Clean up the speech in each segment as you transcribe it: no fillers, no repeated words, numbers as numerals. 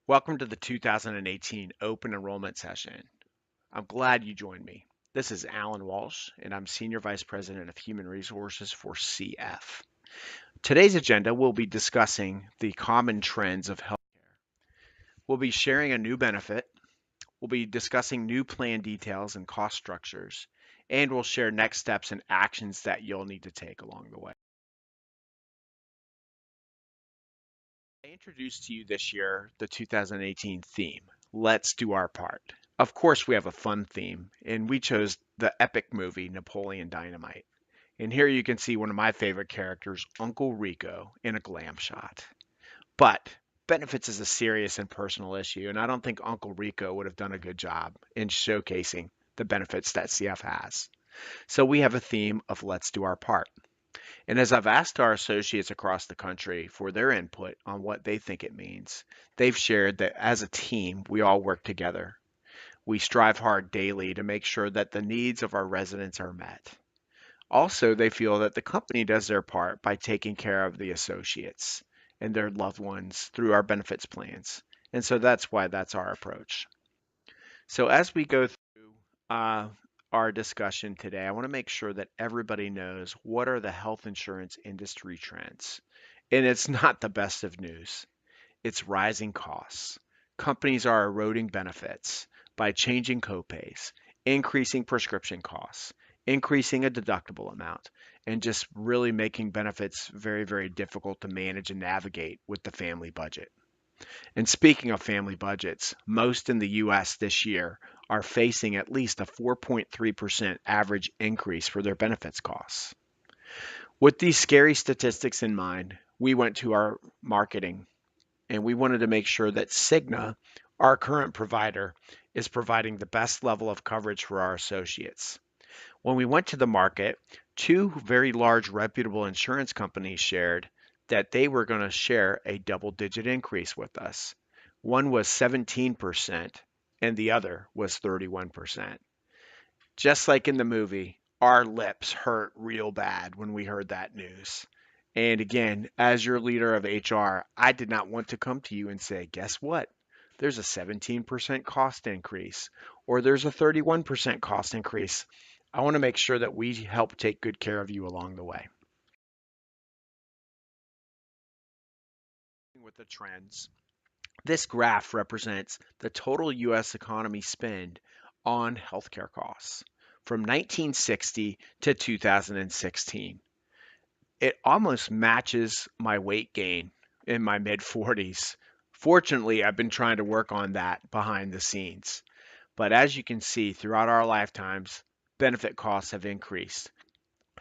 Welcome to the 2018 Open Enrollment Session. I'm glad you joined me. This is Alan Walsh, and I'm Senior Vice President of Human Resources for CF. Today's agenda will be discussing the common trends of healthcare. We'll be sharing a new benefit, we'll be discussing new plan details and cost structures, and we'll share next steps and actions that you'll need to take along the way. I introduced to you this year the 2018 theme, Let's Do Our Part. Of course, we have a fun theme, and we chose the epic movie Napoleon Dynamite. And here you can see one of my favorite characters, Uncle Rico, in a glam shot. But benefits is a serious and personal issue, and I don't think Uncle Rico would have done a good job in showcasing the benefits that CF has. So we have a theme of Let's Do Our Part. And as I've asked our associates across the country for their input on what they think it means, they've shared that as a team, we all work together. We strive hard daily to make sure that the needs of our residents are met. Also, they feel that the company does their part by taking care of the associates and their loved ones through our benefits plans. And so that's our approach. So as we go through uh, our discussion today, I want to make sure that everybody knows what are the health insurance industry trends. And it's not the best of news. It's rising costs. Companies are eroding benefits by changing copays, increasing prescription costs, increasing a deductible amount, and just really making benefits very, very difficult to manage and navigate with the family budget. And speaking of family budgets, most in the US this year are facing at least a 4.3% average increase for their benefits costs. With these scary statistics in mind, we went to our marketing and we wanted to make sure that Cigna, our current provider, is providing the best level of coverage for our associates. When we went to the market, two very large reputable insurance companies shared that they were going to share a double-digit increase with us. One was 17% and the other was 31%. Just like in the movie, our lips hurt real bad when we heard that news. And again, as your leader of HR, I did not want to come to you and say, guess what? There's a 17% cost increase, or there's a 31% cost increase. I want to make sure that we help take good care of you along the way. With the trends, this graph represents the total US economy spend on healthcare costs from 1960 to 2016. It almost matches my weight gain in my mid 40s. Fortunately, I've been trying to work on that behind the scenes. But as you can see, throughout our lifetimes, benefit costs have increased.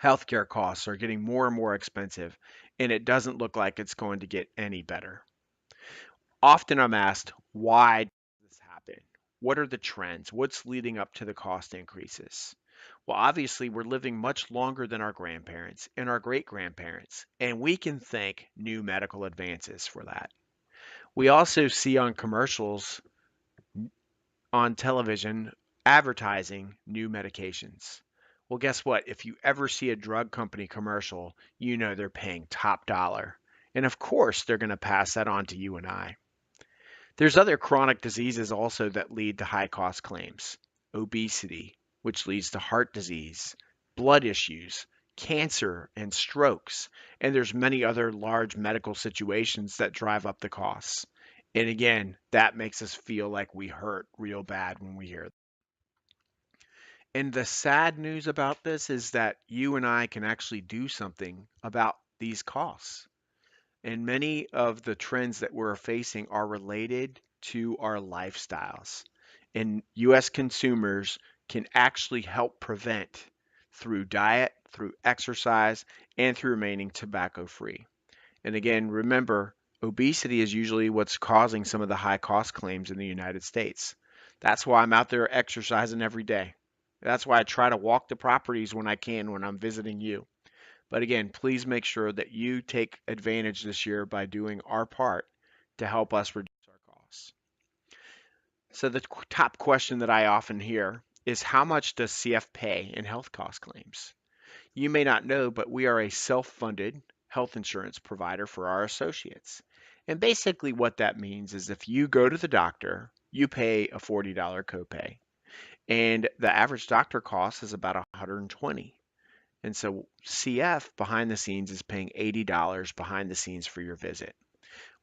Healthcare costs are getting more and more expensive, and it doesn't look like it's going to get any better. Often I'm asked, why does this happen? What are the trends? What's leading up to the cost increases? Well, obviously, we're living much longer than our grandparents and our great grandparents, and we can thank new medical advances for that. We also see on commercials on television advertising new medications. Well, guess what? If you ever see a drug company commercial, you know they're paying top dollar. And of course, they're going to pass that on to you and I. There's other chronic diseases also that lead to high cost claims. Obesity, which leads to heart disease, blood issues, cancer, and strokes. And there's many other large medical situations that drive up the costs. And again, that makes us feel like we hurt real bad when we hear. And the sad news about this is that you and I can actually do something about these costs. And many of the trends that we're facing are related to our lifestyles. And US consumers can actually help prevent through diet, through exercise, and through remaining tobacco free. And again, remember, obesity is usually what's causing some of the high cost claims in the United States. That's why I'm out there exercising every day. That's why I try to walk the properties when I can when I'm visiting you. But again, please make sure that you take advantage this year by doing our part to help us reduce our costs. So the top question that I often hear is how much does CF pay in health cost claims? You may not know, but we are a self-funded health insurance provider for our associates. And basically, what that means is if you go to the doctor, you pay a $40 copay, and the average doctor cost is about 120. And so CF behind the scenes is paying $80 behind the scenes for your visit.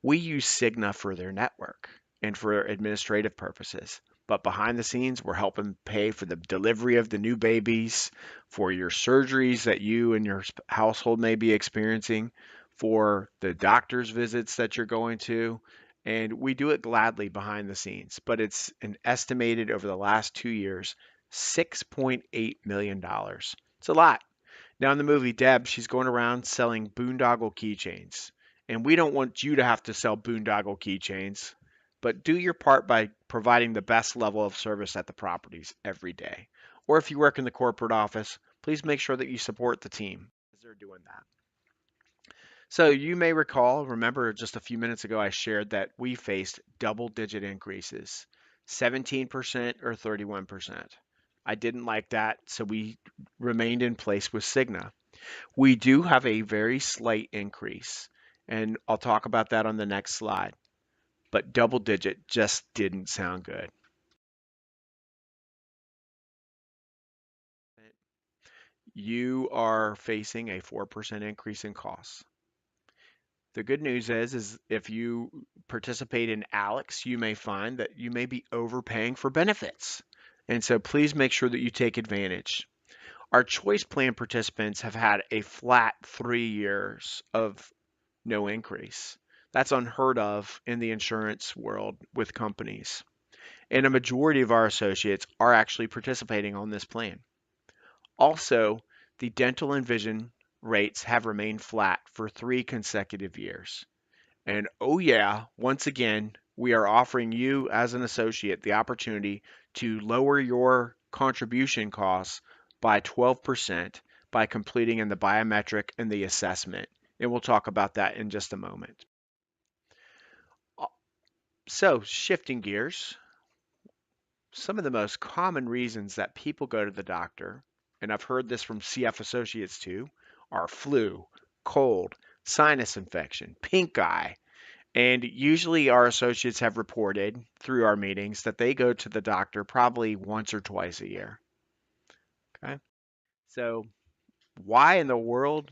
We use Cigna for their network and for administrative purposes. But behind the scenes, we're helping pay for the delivery of the new babies, for your surgeries that you and your household may be experiencing, for the doctor's visits that you're going to. And we do it gladly behind the scenes, but it's an estimated over the last 2 years, $6.8 million. It's a lot. Now in the movie, Deb, she's going around selling boondoggle keychains. And we don't want you to have to sell boondoggle keychains, but do your part by providing the best level of service at the properties every day. Or if you work in the corporate office, please make sure that you support the team as they're doing that. So you may recall, remember just a few minutes ago, I shared that we faced double digit increases, 17% or 31%. I didn't like that, so we remained in place with Cigna. We do have a very slight increase, and I'll talk about that on the next slide. But double digit just didn't sound good. You are facing a 4% increase in costs. The good news is if you participate in Alex, you may find that you may be overpaying for benefits. And so please make sure that you take advantage. Our choice plan participants have had a flat 3 years of no increase. That's unheard of in the insurance world with companies. And a majority of our associates are actually participating on this plan. Also, the dental and vision rates have remained flat for 3 consecutive years. And oh, yeah, once again, we are offering you as an associate the opportunity to lower your contribution costs by 12% by completing in the biometric and the assessment. And we'll talk about that in just a moment. So, shifting gears, some of the most common reasons that people go to the doctor, and I've heard this from CF associates too, are flu, cold, sinus infection, pink eye. And usually our associates have reported through our meetings that they go to the doctor probably once or twice a year. Okay. So why in the world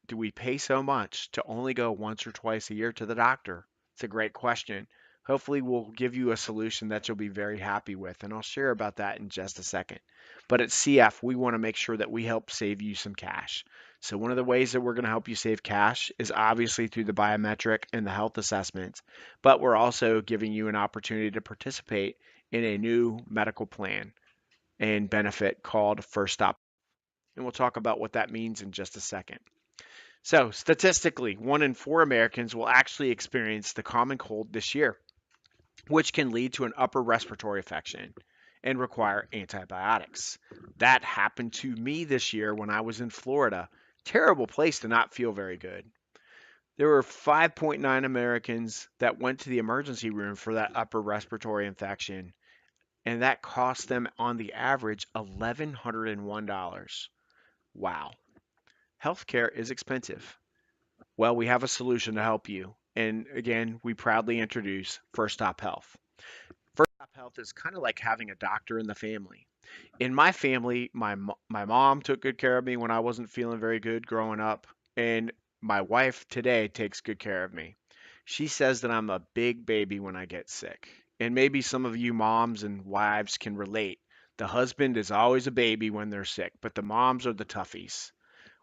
do we pay so much to only go once or twice a year to the doctor? It's a great question. Hopefully, we'll give you a solution that you'll be very happy with, and I'll share about that in just a second. But at CF, we want to make sure that we help save you some cash. So, one of the ways that we're going to help you save cash is obviously through the biometric and the health assessments, but we're also giving you an opportunity to participate in a new medical plan and benefit called First Stop, and we'll talk about what that means in just a second. So, statistically, 1 in 4 Americans will actually experience the common cold this year, which can lead to an upper respiratory infection and require antibiotics. That happened to me this year when I was in Florida. Terrible place to not feel very good. There were 5.9 Americans that went to the emergency room for that upper respiratory infection, and that cost them on the average $1,101. Wow. Healthcare is expensive. Well, we have a solution to help you. And again, we proudly introduce First Stop Health. First Stop Health is kind of like having a doctor in the family. In my family, my mom took good care of me when I wasn't feeling very good growing up, and my wife today takes good care of me. She says that I'm a big baby when I get sick. And maybe some of you moms and wives can relate. The husband is always a baby when they're sick, but the moms are the toughies.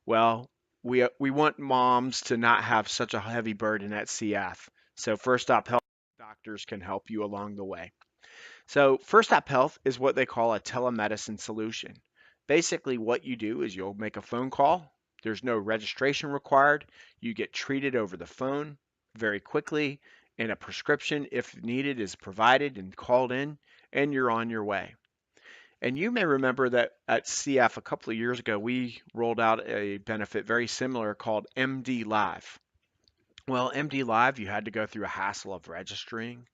Well, we want moms to not have such a heavy burden at CF. So First Stop Health doctors can help you along the way. So First Stop Health is what they call a telemedicine solution. Basically, what you do is you'll make a phone call. There's no registration required. You get treated over the phone very quickly, and a prescription, if needed, is provided and called in, and you're on your way. And you may remember that at CF a couple of years ago, we rolled out a benefit very similar called MD Live. Well, MD Live, you had to go through a hassle of registering.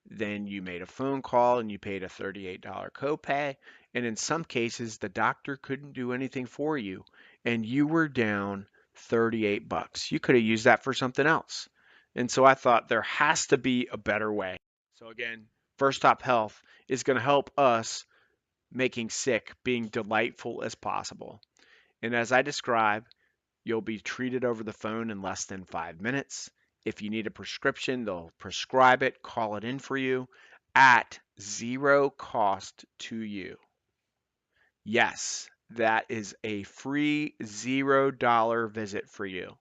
Then you made a phone call and you paid a $38 copay. And in some cases, the doctor couldn't do anything for you. And you were down 38 bucks. You could have used that for something else. And so I thought there has to be a better way. So again, First Stop Health is going to help us making sick being delightful as possible. And as I described, you'll be treated over the phone in less than 5 minutes. If you need a prescription, they'll prescribe it, call it in for you at zero cost to you. Yes, that is a free $0 visit for you.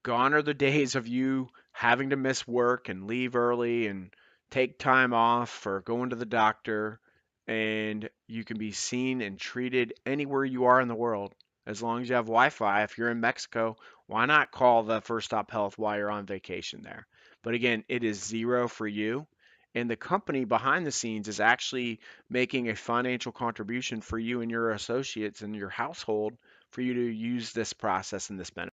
Gone are the days of you having to miss work and leave early and take time off for going to the doctor. And you can be seen and treated anywhere you are in the world as long as you have Wi Fi. If you're in Mexico, why not call the First Stop Health while you're on vacation there? But again, it is zero for you. And the company behind the scenes is actually making a financial contribution for you and your associates and your household for you to use this process and this benefit.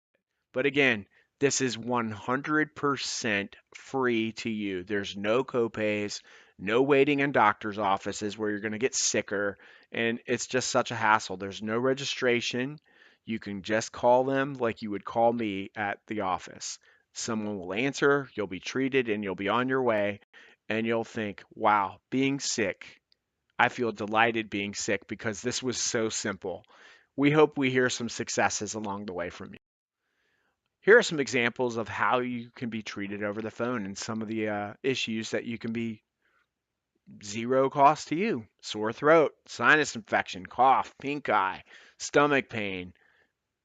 But again, this is 100% free to you. There's no copays, no waiting in doctor's offices where you're going to get sicker, and it's just such a hassle. There's no registration. You can just call them like you would call me at the office. Someone will answer, you'll be treated, and you'll be on your way, and you'll think, wow, being sick. I feel delighted being sick because this was so simple. We hope we hear some successes along the way from you. Here are some examples of how you can be treated over the phone and some of the issues that you can be zero cost to you: sore throat, sinus infection, cough, pink eye, stomach pain,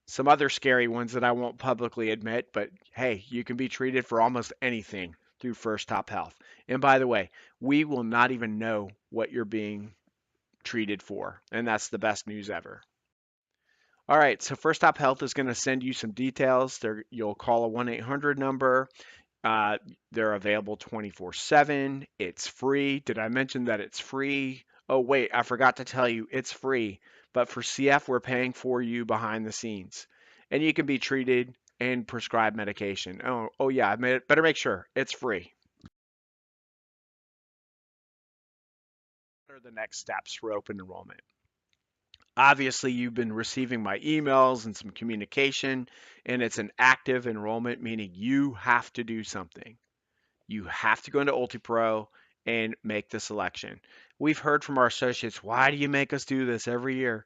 some other scary ones that I won't publicly admit, but hey, you can be treated for almost anything through First Top Health. And by the way, we will not even know what you're being treated for, and that's the best news ever. All right, so First Stop Health is going to send you some details. You'll call a 1-800 number. Uh, they're available 24/7. It's free. Did I mention that it's free? Oh, wait, I forgot to tell you it's free. But for CF, we're paying for you behind the scenes. And you can be treated and prescribed medication. Oh yeah, better make sure it's free. What are the next steps for open enrollment? Obviously, you've been receiving my emails and some communication, and it's an active enrollment, meaning you have to do something. You have to go into UltiPro and make the selection. We've heard from our associates, why do you make us do this every year?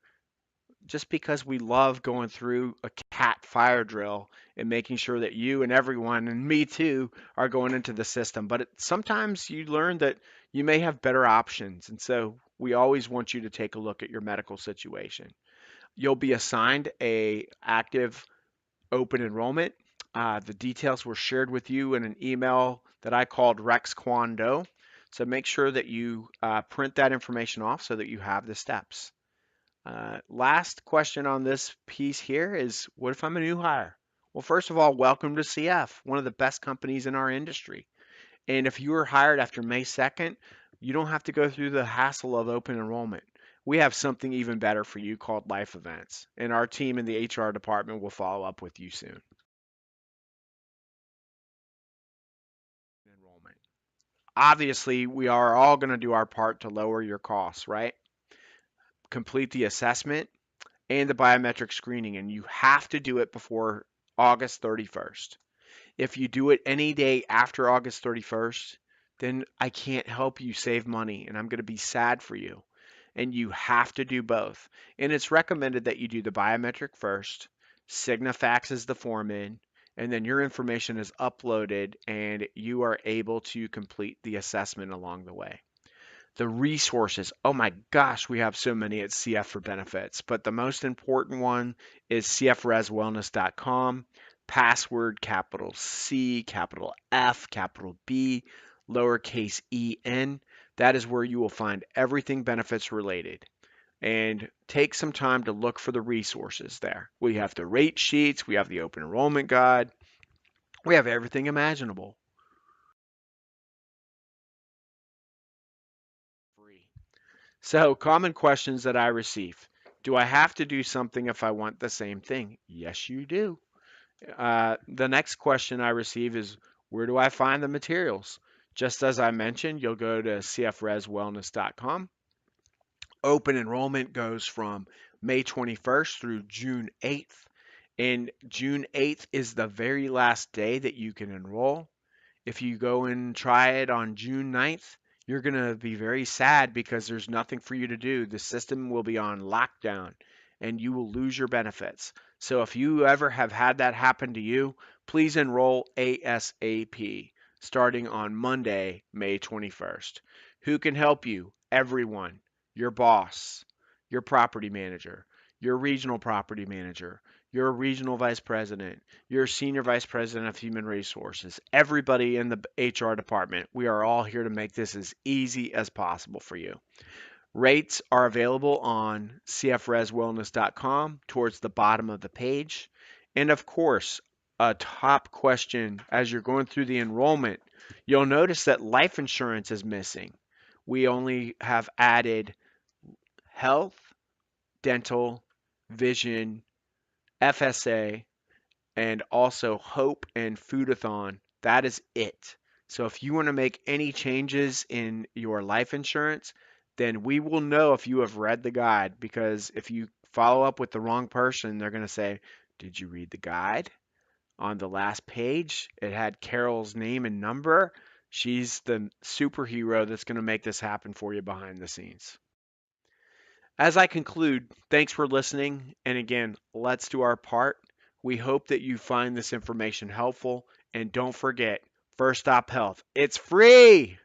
Just because we love going through a cat fire drill and making sure that you and everyone, and me too, are going into the system. But sometimes you learn that you may have better options. And so we always want you to take a look at your medical situation. You'll be assigned a active open enrollment. The details were shared with you in an email that I called Rex Kwando. So make sure that you print that information off so that you have the steps. Last question on this piece here is, what if I'm a new hire? Well, first of all, welcome to CF, one of the best companies in our industry. And if you were hired after May 2nd, you don't have to go through the hassle of open enrollment. We have something even better for you called life events, and our team in the HR department will follow up with you soon. Enrollment. Obviously, we are all going to do our part to lower your costs, right? Complete the assessment and the biometric screening, and you have to do it before August 31st. If you do it any day after August 31st, then I can't help you save money and I'm going to be sad for you. And you have to do both. And it's recommended that you do the biometric first, Cigna faxes the form in, and then your information is uploaded and you are able to complete the assessment along the way. The resources, oh my gosh, we have so many at CF for benefits, but the most important one is cfreswellness.com, password capital C, capital F, capital B, lowercase en. That is where you will find everything benefits related. And take some time to look for the resources there. We have the rate sheets, we have the open enrollment guide, we have everything imaginable. Free. So, common questions that I receive. Do I have to do something if I want the same thing? Yes, you do. The next question I receive is, where do I find the materials? Just as I mentioned, you'll go to cfreswellness.com. Open enrollment goes from May 21st through June 8th. And June 8th is the very last day that you can enroll. If you go and try it on June 9th, you're going to be very sad because there's nothing for you to do. The system will be on lockdown and you will lose your benefits. So if you ever have had that happen to you, please enroll ASAP starting on Monday, May 21st. Who can help you? Everyone. Your boss, your property manager, your regional property manager, your regional vice president, your senior vice president of human resources, everybody in the HR department. We are all here to make this as easy as possible for you. Rates are available on cfreswellness.com towards the bottom of the page. And of course, a top question as you're going through the enrollment, you'll notice that life insurance is missing. We only have added health, dental, vision, FSA, and also Hope and Foodathon. That is it. So if you want to make any changes in your life insurance, then we will know if you have read the guide, because if you follow up with the wrong person, they're going to say, "Did you read the guide?" On the last page, it had Carol's name and number. She's the superhero that's going to make this happen for you behind the scenes. As I conclude, thanks for listening. And again, let's do our part. We hope that you find this information helpful. And don't forget, First Stop Health. It's free.